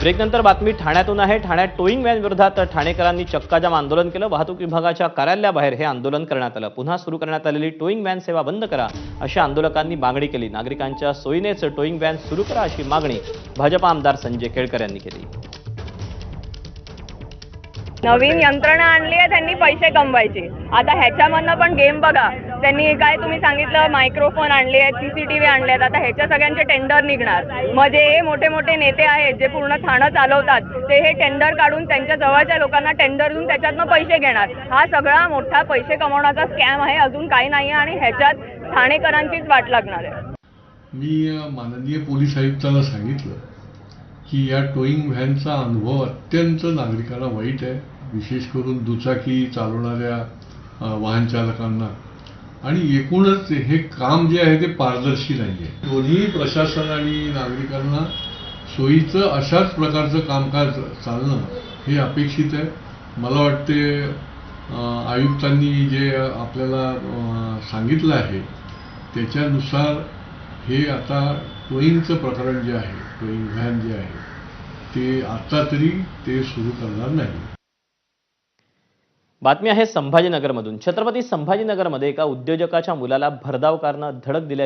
ब्रेकनंतर बातमी ठाण्यातून आहे। ठाण्यात टोईंग व्हॅन विरोधात ठाणेकरांनी चक्काजाम आंदोलन केलं। वाहतूक विभागाच्या कार्यालयाबाहेर हे आंदोलन करण्यात आलं। पुन्हा सुरू करण्यात आलेली टोईंग व्हॅन सेवा बंद करा अशी आंदोलकांनी मागणी केली। नागरिकांच्या सोयीनेच टोईंग व्हॅन सुरू करा अशी मागणी भाजपा आमदार संजय केळकर यांनी केली। नवीन यंत्रणा आणली आहे त्यांनी पैसे कमवायचे। आता ह्याच्यामधनं पण गेम बघा, त्यांनी काय तुम्ही सांगितलं मायक्रोफोन आणले आहेत, सीसीटीव्ही आणले आहेत, आता ह्याच्या सगळ्यांचे टेंडर निघणार। म्हणजे हे मोठे मोठे नेते आहेत जे पूर्ण ठाणं चालवतात ते हे टेंडर काढून त्यांच्या जवळच्या लोकांना टेंडर देऊन त्याच्यातनं पैसे घेणार। हा सगळा मोठा पैसे कमवण्याचा स्कॅम आहे, अजून काही नाही आणि ह्याच्यात ठाणेकरांचीच वाट लागणार आहे। मी माननीय पोलीस आयुक्तांना सांगितलं की या टोईंग व्हॅनचा अनुभव अत्यंत नागरिकांना वाईट आहे, विशेष करून दुचाकी चालवणाऱ्या वाहन चालकांना, आणि एकूणच हे काम जे आहे ते पारदर्शी नाही आहे। दोन्ही प्रशासन आणि नागरिकांना सोयीचं अशाच प्रकारचं कामकाज चालणं हे अपेक्षित आहे। मला वाटते आयुक्तांनी जे आपल्याला सांगितलं आहे त्याच्यानुसार हे आता टोईंगचं प्रकरण जे आहे, टोईंग व्हॅन जे आहे ते आता तरी ते सुरू करणार नाही। बातमी आहे संभाजीनगरमधून। छत्रपती संभाजीनगरमध्ये एका उद्योजकाच्या मुलाला भरधाव कारनं धडक दिली।